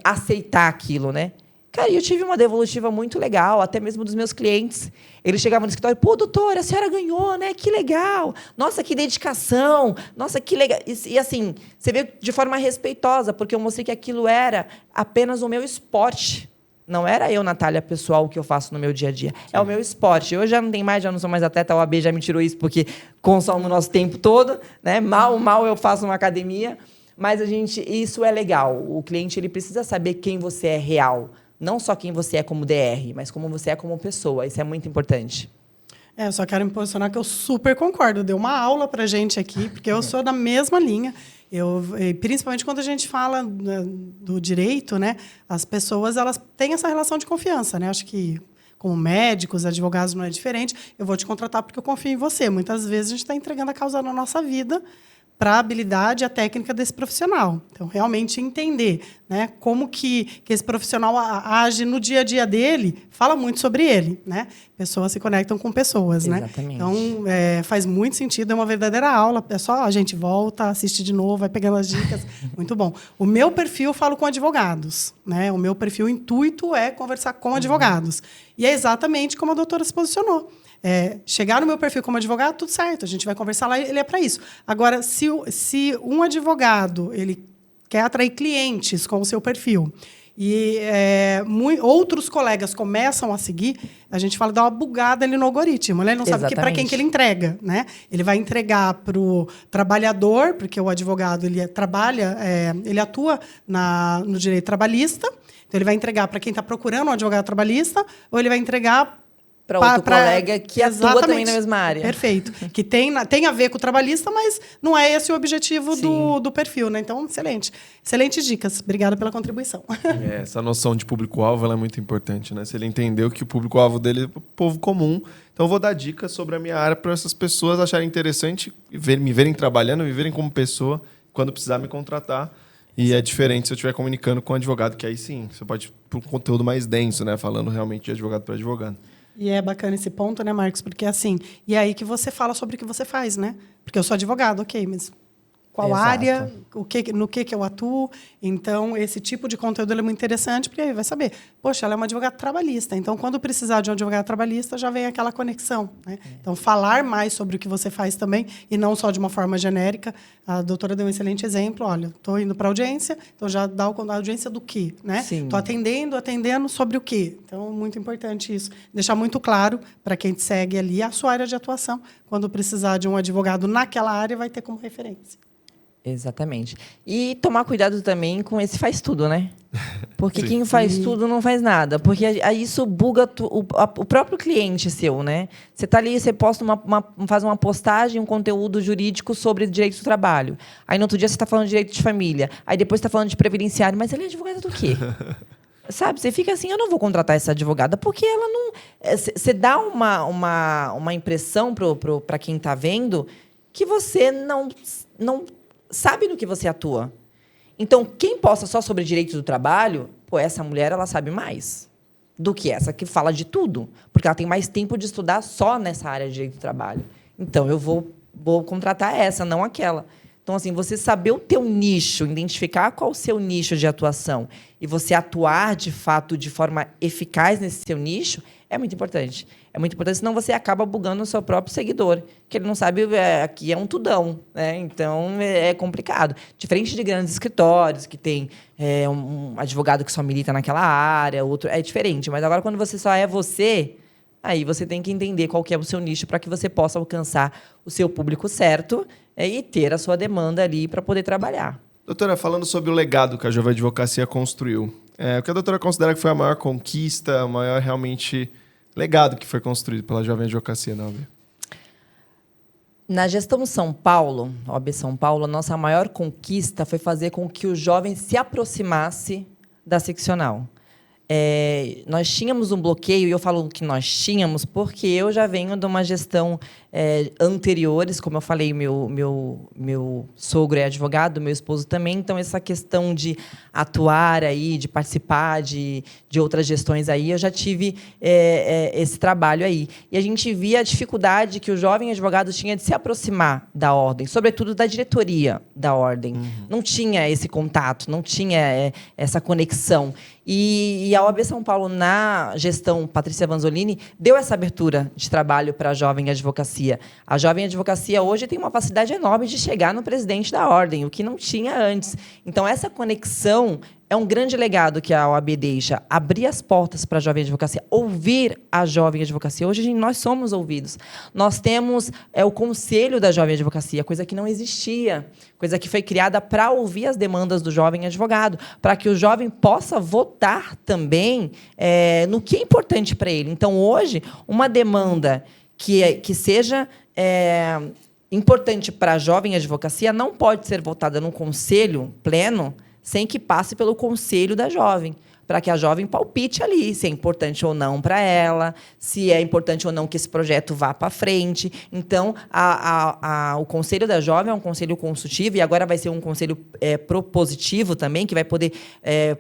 aceitar aquilo, né? Cara, eu tive uma devolutiva muito legal, até mesmo dos meus clientes. Eles chegavam no escritório, pô, doutora, a senhora ganhou, né? Que legal. Nossa, que dedicação. Nossa, que legal. E assim, você vê de forma respeitosa, porque eu mostrei que aquilo era apenas o meu esporte. Não era eu, Natália, pessoal, o que eu faço no meu dia a dia. Sim. É o meu esporte. Eu já não tenho mais, já não sou mais atleta, a OAB já me tirou isso, porque consome o nosso tempo todo. Né? Mal eu faço uma academia. Mas, isso é legal. O cliente ele precisa saber quem você é real. Não só quem você é como DR, mas como você é como pessoa. Isso é muito importante. Eu só quero me posicionar que eu super concordo. Deu uma aula para a gente aqui, porque eu sou da mesma linha. Principalmente quando a gente fala do direito, né? As pessoas elas têm essa relação de confiança. Né? Acho que, como médicos, advogados, não é diferente. Eu vou te contratar porque eu confio em você. Muitas vezes a gente está entregando a causa na nossa vida para a habilidade e a técnica desse profissional. Então, realmente entender, né, como que esse profissional age no dia a dia dele, fala muito sobre ele. Né? Pessoas se conectam com pessoas. Exatamente. Né? Então, faz muito sentido, é uma verdadeira aula. É só a gente volta, assiste de novo, vai pegando as dicas. Muito bom. O meu perfil, eu falo com advogados. Né? O meu perfil, o intuito é conversar com advogados. E é exatamente como a doutora se posicionou. Chegar no meu perfil como advogado, tudo certo, a gente vai conversar lá, ele é para isso. Agora, se um advogado ele quer atrair clientes com o seu perfil e outros colegas começam a seguir, a gente fala, dá uma bugada ali no algoritmo. Né? Ele não sabe para quem que ele entrega. Né? Ele vai entregar para o trabalhador, porque o advogado ele atua no direito trabalhista, então ele vai entregar para quem está procurando um advogado trabalhista, ou ele vai entregar para outro colega que atua também na mesma área. Perfeito. Que tem a ver com o trabalhista, mas não é esse o objetivo do perfil. Né? Então, excelente. Excelentes dicas. Obrigada pela contribuição. Essa noção de público-alvo ela é muito importante. Né? Se ele entendeu que o público-alvo dele é o povo comum, então eu vou dar dicas sobre a minha área para essas pessoas acharem interessante, me verem trabalhando, me verem como pessoa, quando precisar me contratar. E é diferente se eu estiver comunicando com um advogado, que aí sim, você pode ir para um conteúdo mais denso, né? Falando realmente de advogado para advogado. E é bacana esse ponto, né, Marcos? Porque assim, e é aí que você fala sobre o que você faz, né? Porque eu sou advogado, ok, mas qual área, no que eu atuo? Então, esse tipo de conteúdo é muito interessante, porque aí vai saber, poxa, ela é uma advogada trabalhista, então, quando precisar de um advogado trabalhista, já vem aquela conexão. Né? Então, falar mais sobre o que você faz também, e não só de uma forma genérica. A doutora deu um excelente exemplo, olha, estou indo para a audiência, então já dá a audiência do quê? Estou atendendo sobre o quê? Então, muito importante isso. Deixar muito claro para quem te segue ali a sua área de atuação. Quando precisar de um advogado naquela área, vai ter como referência. Exatamente. E tomar cuidado também com esse faz tudo, né? Porque quem faz tudo não faz nada. Porque aí isso buga o próprio cliente seu, né? Você está ali, você posta faz uma postagem, um conteúdo jurídico sobre direito do trabalho. Aí no outro dia você está falando de direito de família. Aí depois você está falando de previdenciário. Mas ele é advogada do quê? Sabe? Você fica assim, eu não vou contratar essa advogada porque ela não... Você dá uma impressão para quem está vendo que você não sabe no que você atua. Então, quem posta só sobre direito do trabalho, essa mulher ela sabe mais do que essa que fala de tudo, porque ela tem mais tempo de estudar só nessa área de direito do trabalho. Então, eu vou contratar essa, não aquela. Então, assim, você saber o teu nicho, identificar qual o seu nicho de atuação e você atuar, de fato, de forma eficaz nesse seu nicho, é muito importante. É muito importante, senão você acaba bugando o seu próprio seguidor, que ele não sabe, aqui é um tudão, né? Então, é complicado. Diferente de grandes escritórios, que tem um advogado que só milita naquela área, outro é diferente. Mas agora, quando você só é você, aí você tem que entender qual que é o seu nicho para que você possa alcançar o seu público certo e ter a sua demanda ali para poder trabalhar. Doutora, falando sobre o legado que a Jovem Advocacia construiu, o que a doutora considera que foi a maior conquista, o maior realmente legado que foi construído pela Jovem Advocacia na OAB? Na gestão São Paulo, OAB São Paulo, a nossa maior conquista foi fazer com que o jovem se aproximasse da seccional. nós tínhamos um bloqueio, e eu falo que nós tínhamos porque eu já venho de uma gestão anteriores, como eu falei, meu sogro é advogado, meu esposo também, então essa questão de atuar aí, de participar de outras gestões aí, eu já tive esse trabalho aí. E a gente via a dificuldade que o jovem advogado tinha de se aproximar da ordem, sobretudo da diretoria da ordem. Não tinha esse contato, não tinha essa conexão. E a OAB São Paulo, na gestão Patrícia Vanzolini, deu essa abertura de trabalho para a jovem advocacia. A jovem advocacia hoje tem uma facilidade enorme de chegar no presidente da ordem, o que não tinha antes. Então, essa conexão é um grande legado que a OAB deixa, abrir as portas para a jovem advocacia, ouvir a jovem advocacia. Hoje, nós somos ouvidos. Nós temos o Conselho da Jovem Advocacia, coisa que não existia, coisa que foi criada para ouvir as demandas do jovem advogado, para que o jovem possa votar também no que é importante para ele. Então, hoje, uma demanda que seja importante para a jovem advocacia não pode ser votada no conselho pleno sem que passe pelo conselho da jovem, para que a jovem palpite ali se é importante ou não para ela, se é importante ou não que esse projeto vá para frente. Então, o Conselho da Jovem é um conselho consultivo e agora vai ser um conselho propositivo também, que vai poder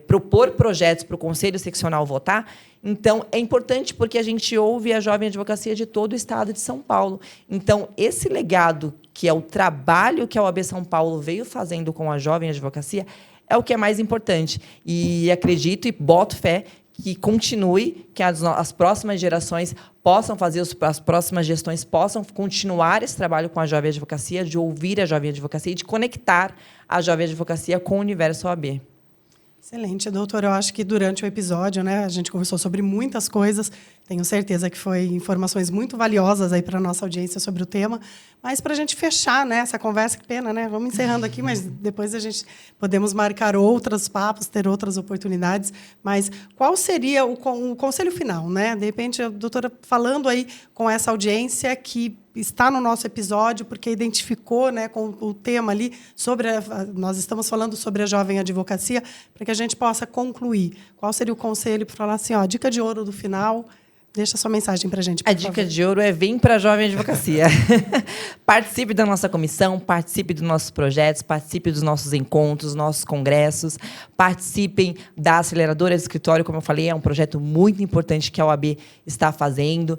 propor projetos para o Conselho Seccional votar. Então, é importante porque a gente ouve a jovem advocacia de todo o estado de São Paulo. Então, esse legado, que é o trabalho que a OAB São Paulo veio fazendo com a jovem advocacia, é o que é mais importante. E acredito e boto fé que continue, que as próximas gerações possam fazer, as próximas gestões possam continuar esse trabalho com a jovem advocacia, de ouvir a jovem advocacia e de conectar a jovem advocacia com o universo OAB. Excelente, doutora. Eu acho que durante o episódio, né, a gente conversou sobre muitas coisas. Tenho certeza que foi informações muito valiosas aí para a nossa audiência sobre o tema. Mas para a gente fechar, né, essa conversa, que pena, né? Vamos encerrando aqui, mas depois a gente podemos marcar outros papos, ter outras oportunidades. Mas qual seria o conselho final, né? De repente, a doutora falando aí com essa audiência que está no nosso episódio, porque identificou, né, com o tema ali sobre nós estamos falando sobre a jovem advocacia, para que a gente possa concluir. Qual seria o conselho para falar assim, ó, dica de ouro do final? Deixa sua mensagem para a gente, por favor. A dica de ouro é vir para a Jovem Advocacia. Participe da nossa comissão, participe dos nossos projetos, participe dos nossos encontros, nossos congressos, participem da aceleradora de escritório, como eu falei, é um projeto muito importante que a OAB está fazendo.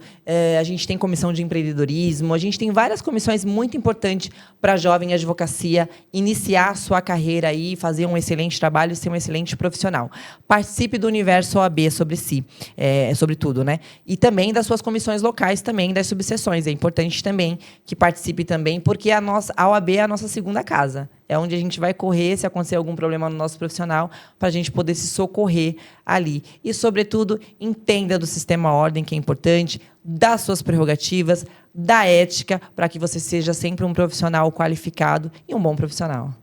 A gente tem comissão de empreendedorismo, a gente tem várias comissões muito importantes para a Jovem Advocacia iniciar a sua carreira aí, fazer um excelente trabalho e ser um excelente profissional. Participe do universo OAB sobre si, sobre tudo, né? E também das suas comissões locais, também das subseções. É importante também que participe também, porque a OAB é a nossa segunda casa. É onde a gente vai correr se acontecer algum problema no nosso profissional, para a gente poder se socorrer ali. E, sobretudo, entenda do sistema ordem, que é importante, das suas prerrogativas, da ética, para que você seja sempre um profissional qualificado e um bom profissional.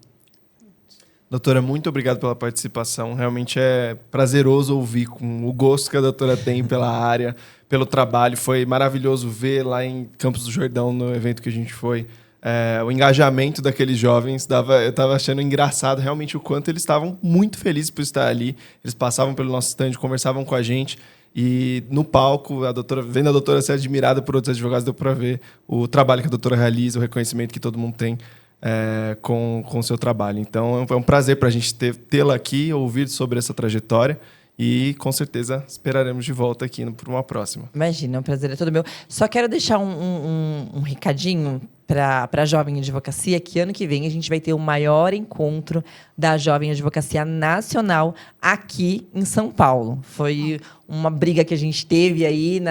Doutora, muito obrigado pela participação. Realmente é prazeroso ouvir com o gosto que a doutora tem pela área, pelo trabalho. Foi maravilhoso ver lá em Campos do Jordão, no evento que a gente foi, o engajamento daqueles jovens. Eu estava achando engraçado realmente o quanto eles estavam muito felizes por estar ali. Eles passavam pelo nosso stand, conversavam com a gente. E no palco, vendo a doutora ser admirada por outros advogados, deu para ver o trabalho que a doutora realiza, o reconhecimento que todo mundo tem com o seu trabalho. Então, é um prazer para a gente tê-la aqui, ouvir sobre essa trajetória e, com certeza, esperaremos de volta aqui para uma próxima. Imagina, o prazer é todo meu. Só quero deixar um recadinho para a Jovem Advocacia, que ano que vem a gente vai ter o maior encontro da Jovem Advocacia Nacional aqui em São Paulo. Foi uma briga que a gente teve aí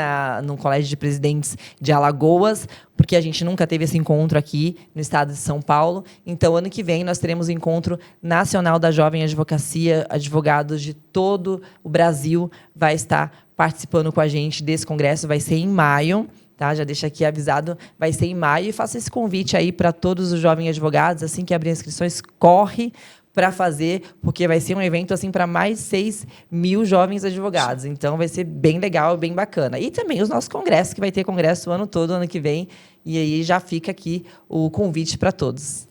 no Colégio de Presidentes de Alagoas, porque a gente nunca teve esse encontro aqui no estado de São Paulo. Então, ano que vem, nós teremos o encontro nacional da Jovem Advocacia. Advogados de todo o Brasil vai estar participando com a gente desse congresso. Vai ser em maio. Tá? Já deixa aqui avisado, vai ser em maio. E faço esse convite aí para todos os jovens advogados, assim que abrir inscrições, corre para fazer, porque vai ser um evento assim para mais 6 mil jovens advogados. Então, vai ser bem legal, bem bacana. E também os nossos congressos, que vai ter congresso o ano todo, ano que vem. E aí já fica aqui o convite para todos.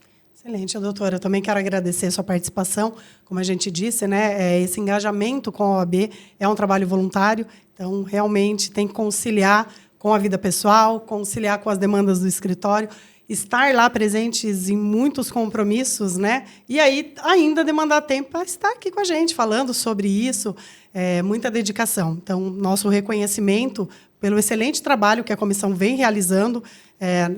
Excelente, doutora. Eu também quero agradecer a sua participação. Como a gente disse, né, esse engajamento com a OAB é um trabalho voluntário, então realmente tem que conciliar com a vida pessoal, conciliar com as demandas do escritório, estar lá presentes em muitos compromissos, né? E aí ainda demandar tempo para estar aqui com a gente, falando sobre isso, muita dedicação. Então, nosso reconhecimento pelo excelente trabalho que a comissão vem realizando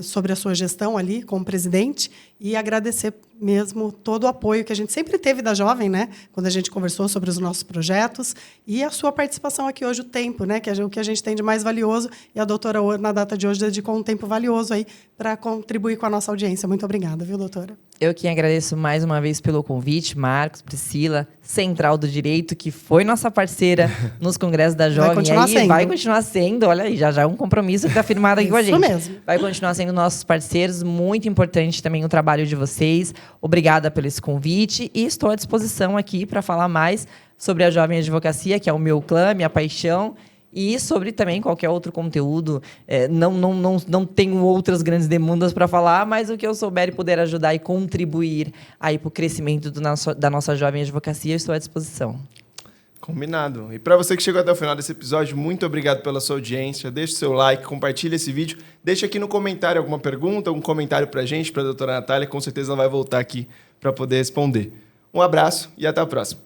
sobre a sua gestão ali como presidente e agradecer mesmo todo o apoio que a gente sempre teve da Jovem, né, quando a gente conversou sobre os nossos projetos e a sua participação aqui hoje, o tempo, né, que é o que a gente tem de mais valioso e a doutora, na data de hoje, dedicou um tempo valioso aí para contribuir com a nossa audiência. Muito obrigada, viu, doutora? Eu que agradeço mais uma vez pelo convite, Marcos, Priscila, Central do Direito, que foi nossa parceira nos congressos da Jovem. Vai continuar sendo, olha aí, já é um compromisso que está firmado aqui com a gente. Isso mesmo. Vai continuar sendo nossos parceiros, muito importante também o trabalho de vocês. Obrigada pelo esse convite e estou à disposição aqui para falar mais sobre a Jovem Advocacia, que é o meu clã, minha paixão, e sobre também qualquer outro conteúdo. Não tenho outras grandes demandas para falar, mas o que eu souber e puder ajudar e contribuir aí para o crescimento da nossa Jovem Advocacia, eu estou à disposição. Combinado. E para você que chegou até o final desse episódio, muito obrigado pela sua audiência. Deixe seu like, compartilhe esse vídeo. Deixe aqui no comentário alguma pergunta, algum comentário para a gente, para a doutora Natália. Com certeza ela vai voltar aqui para poder responder. Um abraço e até a próxima.